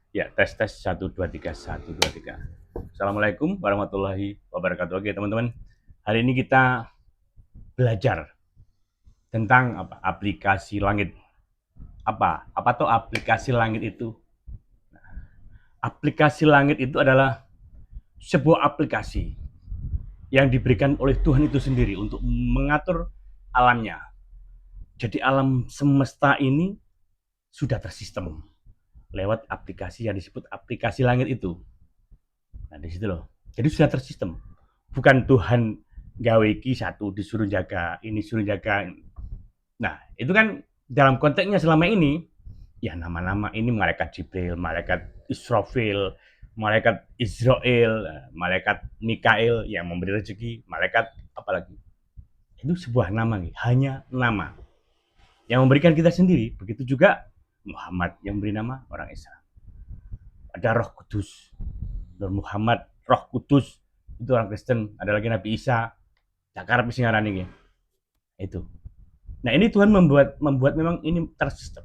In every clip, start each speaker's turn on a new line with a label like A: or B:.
A: Ya, tes tes 1 2 3 1 2 3. Assalamualaikum warahmatullahi wabarakatuh. Oke, teman-teman. Hari ini kita belajar tentang apa? Aplikasi langit. Apa? Apa tuh aplikasi langit itu? Aplikasi langit itu adalah sebuah aplikasi yang diberikan oleh Tuhan itu sendiri untuk mengatur alamnya. Jadi alam semesta ini sudah tersistem lewat aplikasi yang disebut aplikasi langit itu. Nah, di situ loh. Jadi sudah tersistem. Bukan Tuhan gawe iki satu disuruh jaga, ini suruh jaga. Nah, itu kan dalam konteksnya selama ini ya nama-nama ini malaikat Jibril, malaikat Israfil, malaikat Israel, malaikat Mikael yang memberi rezeki, malaikat apalagi. Itu sebuah nama nih, hanya nama yang memberikan kita sendiri. Begitu juga Muhammad yang memberi nama orang Islam. Ada Roh Kudus, Nur Muhammad, Roh Kudus itu orang Kristen. Ada lagi Nabi Isa, cakar pisingaran ini. Itu. Nah, ini Tuhan membuat memang ini tersistem.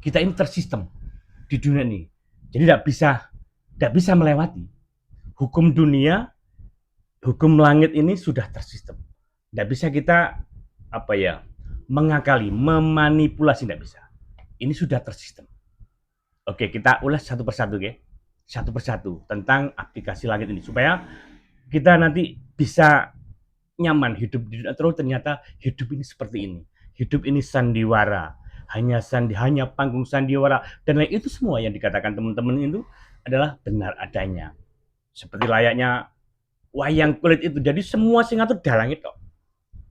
A: Kita ini tersistem di dunia ini. Jadi tidak bisa melewati hukum dunia, hukum langit ini sudah tersistem. Tidak bisa kita apa ya mengakali, memanipulasi, tidak bisa. Ini sudah tersistem. Oke, kita ulas satu persatu, ya. Satu persatu tentang aplikasi langit ini supaya kita nanti bisa nyaman hidup di dunia. Terus ternyata hidup ini seperti ini. Hidup ini sandiwara, hanya panggung sandiwara, dan lain itu semua yang dikatakan teman-teman itu adalah benar adanya. Seperti layaknya wayang kulit itu. Jadi semua sing ngatur dalang itu.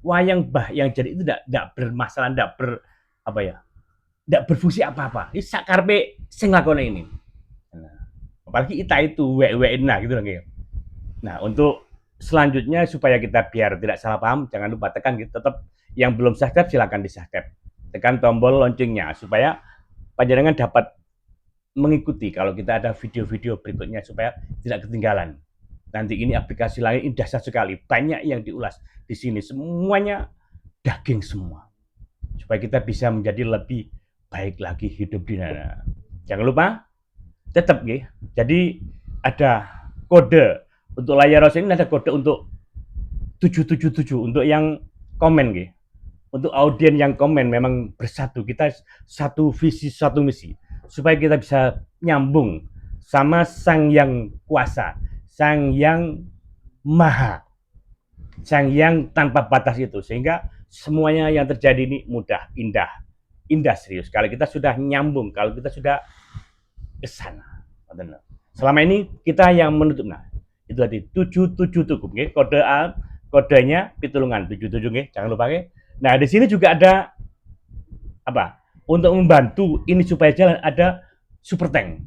A: Wayang bah yang jadi itu tidak bermasalah, tidak apa ya, tidak berfungsi apa-apa. Ini sakarpe sing lakone ini. Nah, apalagi kita itu nah gitu loh. Nah, untuk selanjutnya supaya kita biar tidak salah paham, jangan lupa tekan gitu. Tetap yang belum subscribe silakan di subscribe. Tekan tombol loncengnya supaya panjenengan dapat mengikuti kalau kita ada video-video berikutnya supaya tidak ketinggalan. Nanti ini aplikasi lain ini dahsyat sekali, banyak yang diulas di sini, semuanya daging semua. Supaya kita bisa menjadi lebih baik lagi hidup di sana. Jangan lupa tetap ya. Jadi ada kode untuk layar ROS ini, ada kode untuk 777 untuk yang komen gitu. Untuk audiens yang komen memang bersatu, kita satu visi satu misi supaya kita bisa nyambung sama Sang Yang Kuasa, Sang Yang Maha, Sang Yang tanpa batas itu, sehingga semuanya yang terjadi ini mudah, indah serius. Kalau kita sudah nyambung, kalau kita sudah ke sana. Selama ini kita yang menutup. Nah, itu tadi 77 cukup, kode A, kodenya pitulungan 77, jangan lupa. Nah, di sini juga ada apa? Untuk membantu ini supaya jalan ada super tank.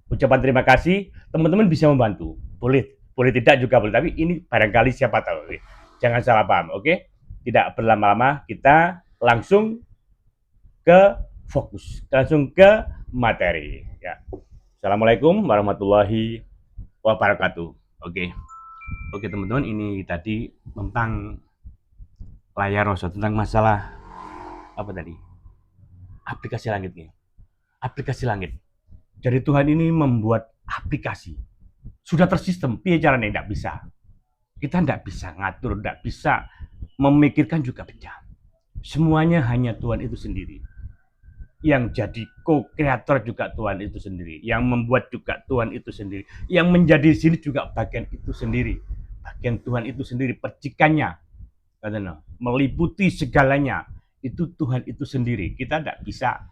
A: Ucapan terima kasih, teman-teman bisa membantu. Boleh, boleh tidak juga boleh, tapi ini barangkali siapa tahu. Jangan salah paham, oke? Tidak berlama-lama, kita langsung ke fokus, langsung ke materi. Ya. Assalamualaikum warahmatullahi wabarakatuh. Oke, oke teman-teman, ini tadi tentang layar rosa, tentang masalah apa tadi? Aplikasi langitnya. Aplikasi langit. Jadi Tuhan ini membuat aplikasi. Sudah tersistem, piye caranya tidak bisa. Kita tidak bisa ngatur, tidak bisa memikirkan juga pecah. Semuanya hanya Tuhan itu sendiri. Yang jadi co-kreator juga Tuhan itu sendiri. Yang membuat juga Tuhan itu sendiri. Yang menjadi sini juga bagian itu sendiri. Bagian Tuhan itu sendiri, percikannya. Meliputi segalanya. Itu Tuhan itu sendiri. Kita tidak bisa.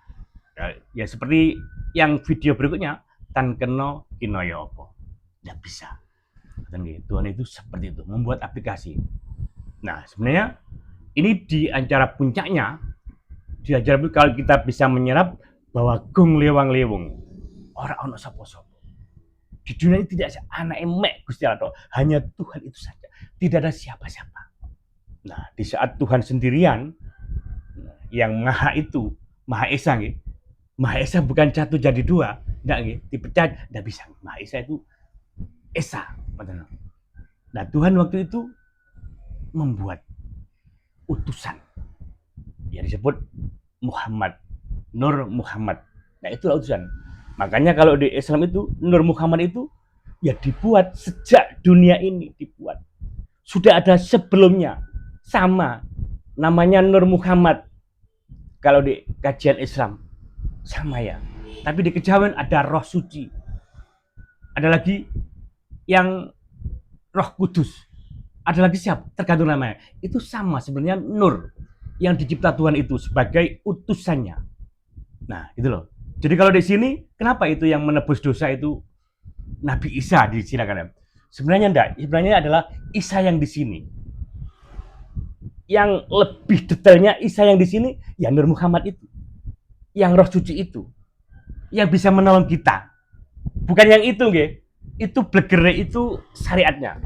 A: Ya seperti yang video berikutnya. Tan keno kinoyo opo. Tidak bisa. Tuhan itu seperti itu. Membuat aplikasi. Nah sebenarnya ini di antara puncaknya, diajar kalau kita bisa menyerap bahwa gung lewang lewung orang ono sopo-sopo di dunia ini tidak ada anak emek Gusti Allah, hanya Tuhan itu saja, tidak ada siapa-siapa. Nah di saat Tuhan sendirian yang maha itu, maha esa gitu. Maha esa bukan satu jadi dua, enggak, dipecah, enggak bisa. Maha esa itu esa. Nah Tuhan waktu itu membuat utusan yang disebut Muhammad, Nur Muhammad. Nah itulah utusan. Makanya kalau di Islam itu Nur Muhammad itu ya dibuat sejak dunia ini dibuat. Sudah ada sebelumnya sama namanya Nur Muhammad kalau di kajian Islam sama ya. Tapi di kejawen ada roh suci. Ada lagi yang roh kudus. Ada lagi siapa? Tergantung namanya. Itu sama sebenarnya Nur yang dicipta Tuhan itu sebagai utusannya. Nah, gitu loh. Jadi kalau di sini, kenapa itu yang menebus dosa itu Nabi Isa disilakan? Sebenarnya enggak. Sebenarnya adalah Isa yang di sini. Yang lebih detailnya Isa yang di sini, ya Nur Muhammad itu. Yang roh suci itu. Yang bisa menolong kita. Bukan yang itu, nggih. Itu blegere itu syariatnya.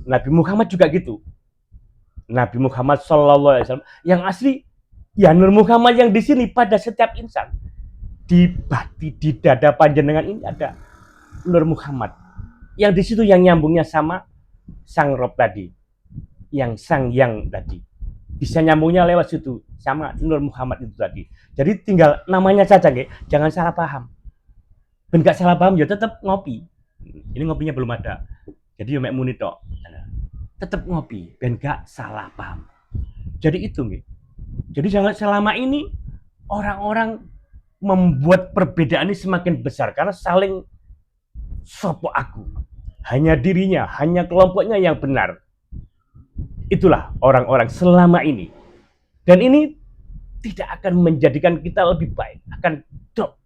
A: Nabi Muhammad juga gitu. Nabi Muhammad SAW yang asli ya Nur Muhammad yang di sini pada setiap insan. Di bati di dada panjenengan ini ada Nur Muhammad. Yang di situ yang nyambungnya sama Sang Rob tadi. Yang Sang Yang tadi. Bisa nyambungnya lewat situ sama Nur Muhammad itu tadi. Jadi tinggal namanya saja, nggih. Jangan salah paham. Ben gak salah paham ya tetap ngopi. Ini ngopinya belum ada. Jadi ya mek muni tok. Tetap ngopi ben gak salah paham. Jadi itu nggih. Jadi jangan selama ini orang-orang membuat perbedaan ini semakin besar karena saling sopo aku. Hanya dirinya, hanya kelompoknya yang benar. Itulah orang-orang selama ini. Dan ini tidak akan menjadikan kita lebih baik, akan drop.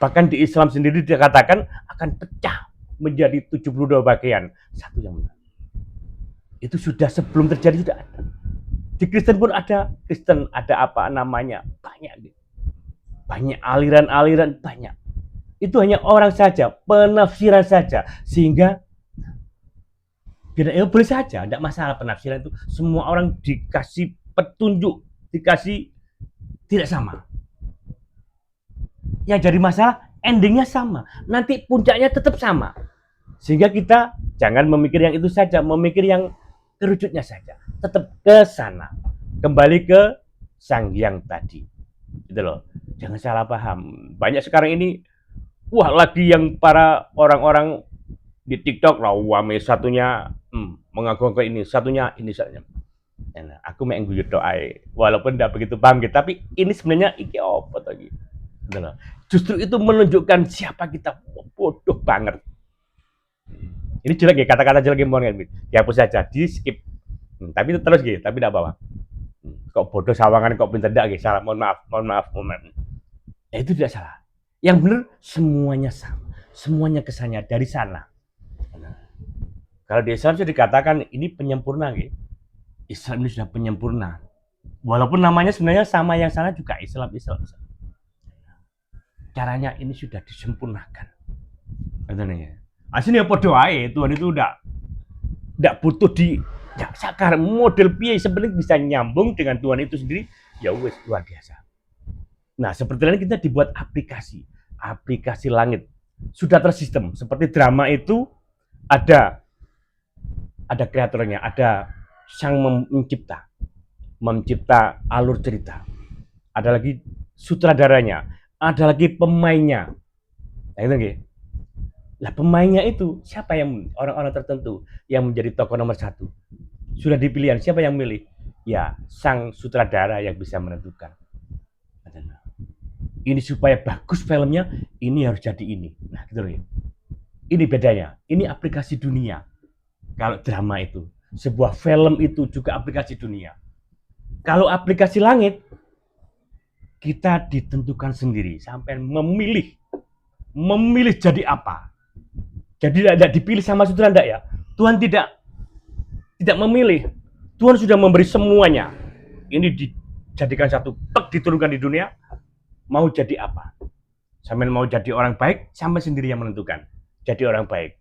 A: Bahkan di Islam sendiri dikatakan akan pecah menjadi 72 bagian. Satu yang benar. Itu sudah sebelum terjadi sudah ada. Di Kristen pun ada, Kristen ada apa namanya? Banyak. Banyak aliran-aliran, banyak. Itu hanya orang saja, penafsiran saja. Sehingga ya boleh saja, tidak masalah penafsiran itu. Semua orang dikasih petunjuk, dikasih tidak sama. Yang jadi masalah, endingnya sama. Nanti puncaknya tetap sama. Sehingga kita jangan memikir yang itu saja, memikir yang kerujutnya saja. Tetap ke sana. Kembali ke Sang Yang tadi. Gitu loh. Jangan salah paham. Banyak sekarang ini, wah lagi yang para orang-orang di TikTok, rawame satunya mengaku-ngaku ini, satunya ini, satunya. Nah, aku main guyut doa, walaupun tidak begitu paham gitu, tapi ini sebenarnya iki apa tadi? Gitu loh. Justru itu menunjukkan siapa kita, bodoh banget. Ini jelek ya, kata-kata jelek mohon dihapus saja, di skip. Tapi terus gitu, tapi tidak apa-apa. Kok bodoh sawangan, kok pinter tidak gitu, salah, mohon maaf. Ya itu tidak salah. Yang benar semuanya sama, semuanya kesannya dari sana. Kalau di Islam sudah dikatakan ini penyempurna, gitu. Islam ini sudah penyempurna. Walaupun namanya sebenarnya sama yang sana juga Islam. Caranya ini sudah disempurnakan. Aslinya podo ae, Tuhan itu udah butuh di ya sakar model piye sebenarnya bisa nyambung dengan Tuhan itu sendiri, ya wes luar biasa. Nah, seperti ini kita dibuat aplikasi langit. Sudah tersistem, seperti drama itu ada kreatornya, ada sang mencipta alur cerita. Ada lagi sutradaranya, ada lagi pemainnya. Nah, itu nggih. Lah pemainnya itu siapa yang orang-orang tertentu yang menjadi tokoh nomor satu? Sudah dipilih, siapa yang milih? Ya, sang sutradara yang bisa menentukan. Ini supaya bagus filmnya, ini harus jadi ini. Nah, gitu loh. Ini bedanya. Ini aplikasi dunia. Kalau drama itu, sebuah film itu juga aplikasi dunia. Kalau aplikasi langit, kita ditentukan sendiri sampai memilih jadi apa. Jadi tidak dipilih sama sutradara ya. Tuhan tidak memilih. Tuhan sudah memberi semuanya. Ini dijadikan satu, diturunkan di dunia. Mau jadi apa? Sampai mau jadi orang baik, sampai sendiri yang menentukan. Jadi orang baik.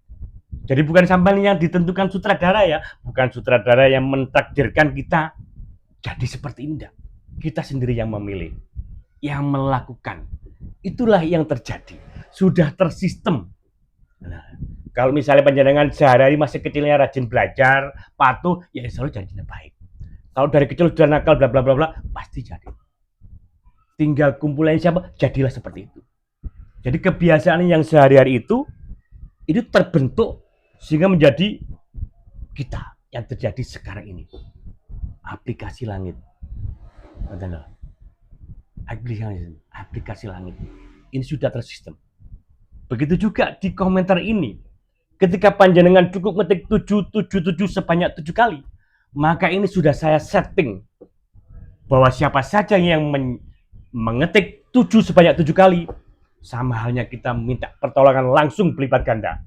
A: Jadi bukan sampai yang ditentukan sutradara ya. Bukan sutradara yang mentakdirkan kita jadi seperti ini. Kita sendiri yang memilih. Yang melakukan. Itulah yang terjadi. Sudah tersistem. Nah, kalau misalnya panjenengan sehari-hari masih kecilnya rajin belajar, patuh, ya selalu jadinya baik. Kalau dari kecil sudah nakal, bla bla bla bla, pasti jadi. Tinggal kumpulannya siapa, jadilah seperti itu. Jadi kebiasaan yang sehari-hari itu terbentuk sehingga menjadi kita yang terjadi sekarang ini. Aplikasi langit. Aplikasi langit. Ini sudah tersistem. Begitu juga di komentar ini. Ketika panjenengan cukup ngetik 777 sebanyak 7 kali, maka ini sudah saya setting bahwa siapa saja yang mengetik 7 sebanyak 7 kali, sama halnya kita minta pertolongan langsung berlipat ganda.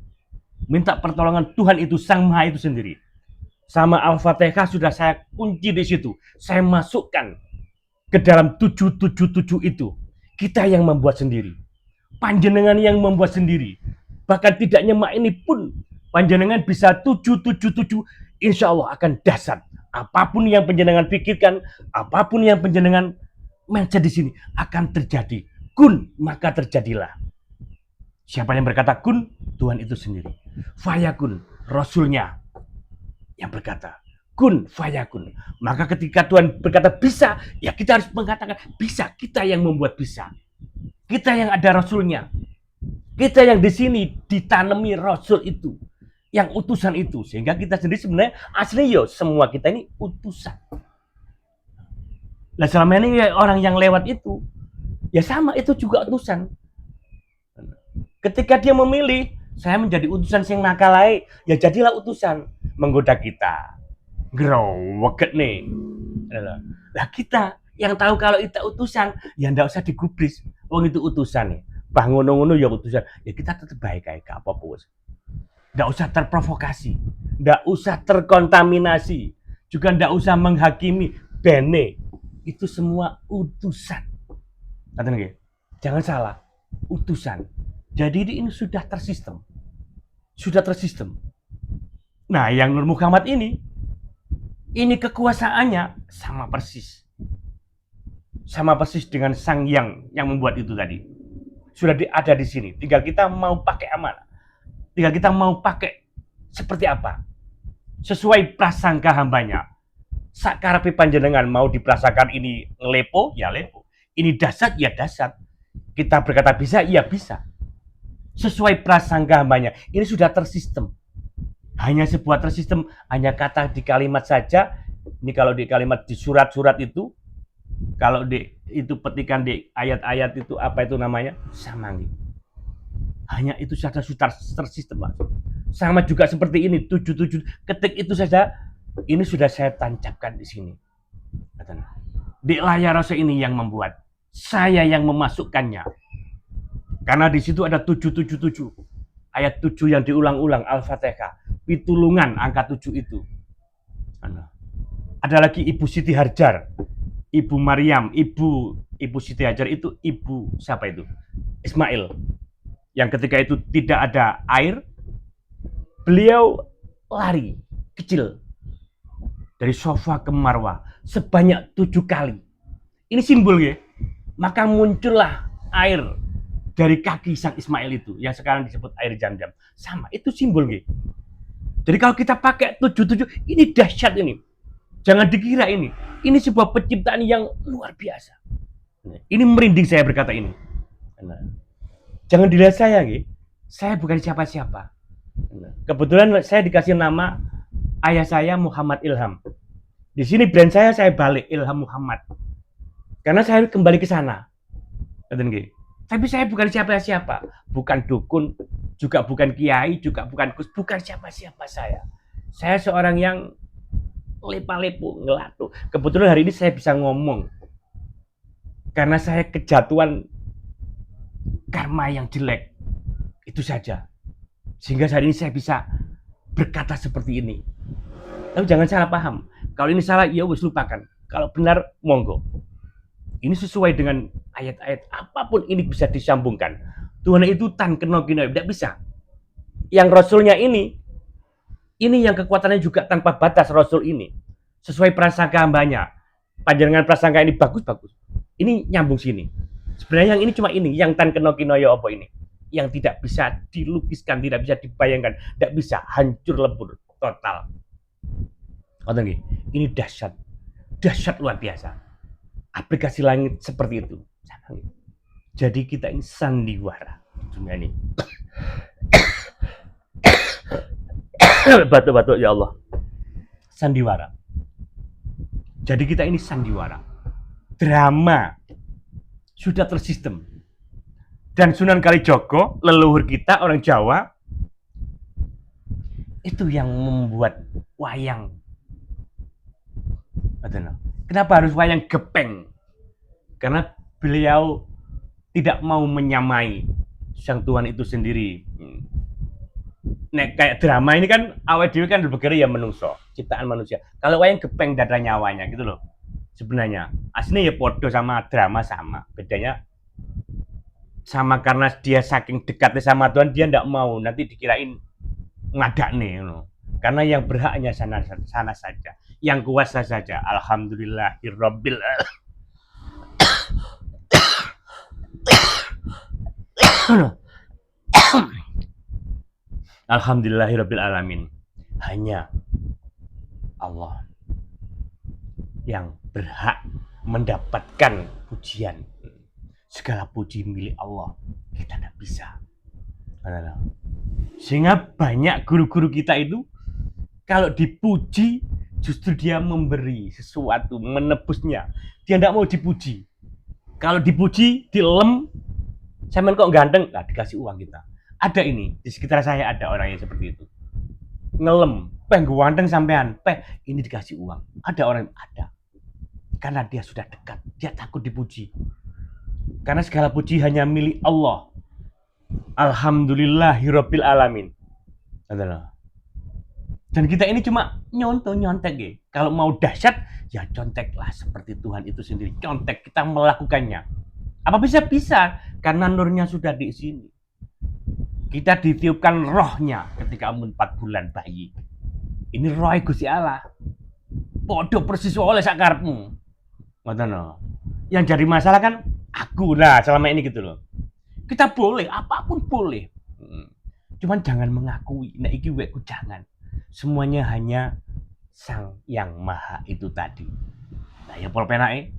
A: Minta pertolongan Tuhan itu, Sang Maha itu sendiri. Sama Al-Fatihah sudah saya kunci di situ. Saya masukkan ke dalam 777 itu. Kita yang membuat sendiri. Panjenengan yang membuat sendiri. Bahkan tidak nyemak ini pun, panjenengan bisa 777, insya Allah akan dahsyat. Apapun yang panjenengan pikirkan, apapun yang panjenengan mindset di sini akan terjadi. Kun, maka terjadilah. Siapa yang berkata kun? Tuhan itu sendiri. Fayakun, Rasulnya yang berkata kun fayakun. Maka ketika Tuhan berkata bisa, ya kita harus mengatakan bisa. Kita yang membuat bisa. Kita yang ada Rasulnya. Kita yang di sini ditanami Rasul itu, yang utusan itu, sehingga kita sendiri sebenarnya asli yo semua kita ini utusan. Nah selama ini ya, orang yang lewat itu, ya sama itu juga utusan. Ketika dia memilih, saya menjadi utusan sing nakalai, ya jadilah utusan menggoda kita. Groweket nih. Lah kita yang tahu kalau itu utusan, ya ndak usah digubris. Wong itu utusan nih. Bah ngono-ngono ya utusan. Ya kita tetap baik kayak apa-apa. Ndak usah terprovokasi, ndak usah terkontaminasi, juga ndak usah menghakimi. Bene, itu semua utusan. Kata nggih? Jangan salah, utusan. Jadi ini sudah tersistem. Sudah tersistem. Nah, yang Nur Muhammad ini kekuasaannya sama persis. Sama persis dengan Sang Yang yang membuat itu tadi. Sudah ada di sini. Tinggal kita mau pakai amanah. Tinggal kita mau pakai seperti apa. Sesuai prasangka hambanya. Sakarepe panjenengan mau diprasakan ini lepo, ya lepo. Ini dahsyat, ya dahsyat. Kita berkata bisa, ya bisa. Sesuai prasangka hambanya. Ini sudah tersistem. Hanya sebuah tersistem, hanya kata di kalimat saja. Ini kalau di kalimat di surat-surat itu, kalau itu petikan di ayat-ayat itu apa itu namanya? Samangi. Hanya itu saja sudah tersistem. Sama juga seperti ini 77 ketik itu saja ini sudah saya tancapkan di sini. Di layar rasa ini yang membuat, saya yang memasukkannya. Karena di situ ada 777. Ayat 7 yang diulang-ulang Al-Fatihah. Pitulungan angka 7 itu. Ada lagi Ibu Siti Hajar. Ibu Maryam, Ibu Siti Hajar itu ibu siapa itu? Ismail. Yang ketika itu tidak ada air, beliau lari kecil dari sofa ke Marwah sebanyak 7 kali. Ini simbol ya. Maka muncullah air dari kaki sang Ismail itu yang sekarang disebut air Zam-Zam. Sama, itu simbol ya. Jadi kalau kita pakai 77, ini dahsyat ini. Jangan dikira ini. Ini sebuah penciptaan yang luar biasa. Ini merinding saya berkata ini. Jangan dilihat saya, gitu. Saya bukan siapa-siapa. Kebetulan saya dikasih nama ayah saya Muhammad Ilham. Di sini brand saya balik Ilham Muhammad. Karena saya kembali ke sana. Tapi saya bukan siapa-siapa. Bukan dukun, juga bukan kiai, juga bukan gus, bukan siapa-siapa saya. Saya seorang yang lepa-lepo, ngelatu. Kebetulan hari ini saya bisa ngomong. Karena saya kejatuhan karma yang jelek. Itu saja. Sehingga hari ini saya bisa berkata seperti ini. Tapi jangan salah paham. Kalau ini salah, ya wis lupakan. Kalau benar, monggo. Ini sesuai dengan ayat-ayat. Apapun ini bisa disambungkan. Tuhan itu tan kena kina, tidak bisa. Yang Rasulnya ini yang kekuatannya juga tanpa batas Rasul ini. Sesuai prasangka hambanya. Panjenengan prasangka ini bagus-bagus. Ini nyambung sini. Sebenarnya yang ini cuma ini, yang tan kena kina ya apa ini. Yang tidak bisa dilukiskan, tidak bisa dibayangkan, tidak bisa, hancur lebur total. Ini dahsyat, dahsyat luar biasa. Aplikasi langit seperti itu. Jadi kita ini sandiwara. dunia ini. Batuk-batuk ya Allah. Sandiwara. Jadi kita ini sandiwara. Drama sudah tersistem. Dan Sunan Kalijogo, leluhur kita orang Jawa, itu yang membuat wayang. Kenapa harus wayang gepeng? Karena beliau tidak mau menyamai Sang Tuhan itu sendiri. Nek kayak drama ini kan awet dhewe kan berpikir ya menungso, ciptaan manusia. Kalau wayang gepeng dada nyawanya gitu loh. Sebenarnya aslinya ya podo sama drama sama. Bedanya sama karena dia saking dekatnya sama Tuhan, dia tidak mau nanti dikirain ngadakne ngono. Karena yang berhaknya sana saja, yang kuasa saja. Alhamdulillahirabbil Alhamdulillahirabbil alamin. Hanya Allah yang berhak mendapatkan pujian. Segala puji milik Allah. Kita tidak bisa. Sehingga banyak guru-guru kita itu kalau dipuji justru dia memberi sesuatu, menebusnya. Dia tidak mau dipuji. Kalau dipuji, dilem, sampean kok ganteng, nah dikasih uang kita. Ada ini, di sekitar saya ada orang yang seperti itu. Ngelem, ganteng sampean, ini dikasih uang. Ada orang, ada. Karena dia sudah dekat, dia takut dipuji. Karena segala puji hanya milik Allah. Alhamdulillahirabbil alamin. Dan kita ini cuma nyontek ya. Kalau mau dahsyat, ya conteklah seperti Tuhan itu sendiri. Contek, kita melakukannya. Apa bisa? Karena nurnya sudah di sini. Kita ditiupkan rohnya ketika umur 4 bulan bayi. Ini roh Gusti Allah. Podo persis oleh sakarepmu. Ngoten lho. Yang jadi masalah kan aku lah selama ini gitu loh. Kita boleh, apapun boleh. Cuman jangan mengakui, nek iki wekku jangan. Semuanya hanya Sang Yang Maha itu tadi. Nah, ya pol penake.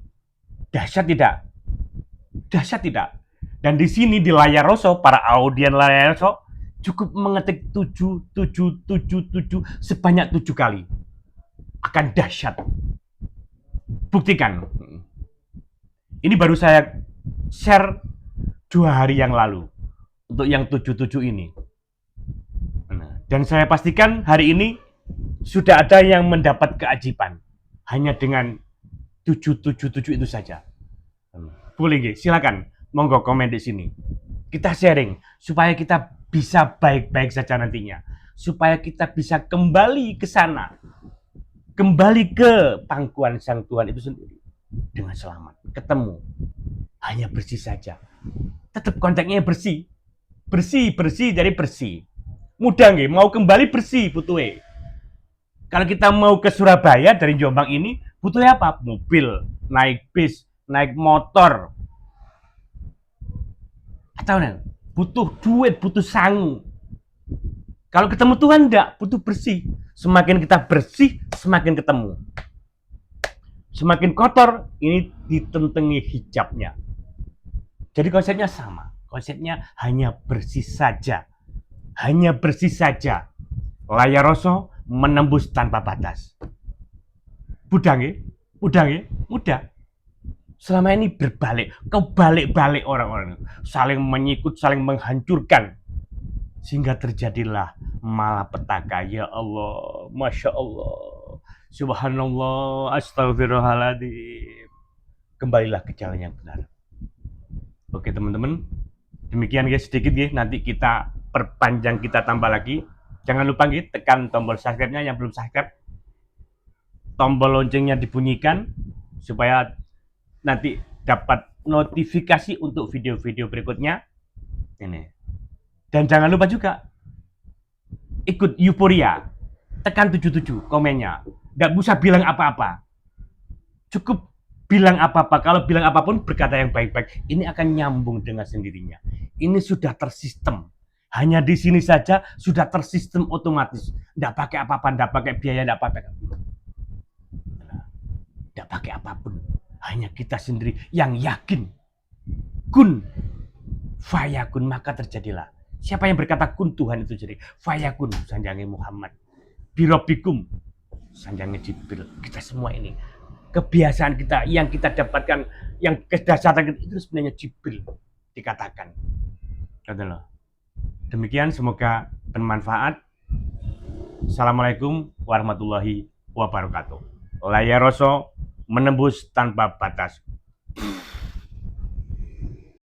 A: Dahsyat tidak? Dahsyat tidak? Dan di sini di layar Roso, para audien layar Roso cukup mengetik 7 sebanyak 7 kali. Akan dahsyat. Buktikan. Ini baru saya share 2 hari yang lalu untuk yang 7 ini. Dan saya pastikan hari ini sudah ada yang mendapat keajaiban hanya dengan 7 itu saja. Boleh nggih? Silakan. Monggo komen di sini. Kita sharing supaya kita bisa baik-baik saja nantinya. Supaya kita bisa kembali ke sana. Kembali ke pangkuan Sang Tuhan itu sendiri dengan selamat. Ketemu. Hanya bersih saja. Tetap kontaknya bersih. Bersih jadi bersih. Mudah nggih, mau kembali bersih butuhe. Kalau kita mau ke Surabaya dari Jombang ini, butuhnya apa? Mobil, naik bis, naik motor. Atau butuh duit, butuh sangu. Kalau ketemu Tuhan enggak, butuh bersih. Semakin kita bersih, semakin ketemu. Semakin kotor, ini ditentengi hijabnya. Jadi konsepnya sama. Konsepnya hanya bersih saja. Hanya bersih saja. Layar Roso menembus tanpa batas. Mudah nggih? Mudah. Selama ini berbalik, kebalik-balik orang-orang. Saling menyikut, saling menghancurkan. Sehingga terjadilah malapetaka. Ya Allah, Masya Allah. Subhanallah, astagfirullahaladzim. Kembalilah ke jalan yang benar. Oke teman-teman, demikian guys sedikit guys. Nanti kita perpanjang, kita tambah lagi. Jangan lupa guys, tekan tombol subscribe-nya yang belum subscribe. Tombol loncengnya dibunyikan supaya nanti dapat notifikasi untuk video-video berikutnya. Ini. Dan jangan lupa juga ikut euforia. Tekan 77 komennya. Nggak usah bilang apa-apa. Cukup bilang apa-apa. Kalau bilang apapun berkata yang baik-baik. Ini akan nyambung dengan sendirinya. Ini sudah tersistem. Hanya di sini saja sudah tersistem otomatis. Nggak pakai apa-apa, nggak pakai biaya, nggak pakai nggak pakai apapun. Hanya kita sendiri yang yakin. Kun fayakun, maka terjadilah. Siapa yang berkata kun, Tuhan itu jadi. Fayakun, sanjangi Muhammad. Birobikum, sanjangi Jibril. Kita semua ini, kebiasaan kita yang kita dapatkan, yang kedasatan kita itu sebenarnya Jibril dikatakan. Demikian, semoga bermanfaat. Assalamualaikum warahmatullahi wabarakatuh. Layar Roso menembus tanpa batas.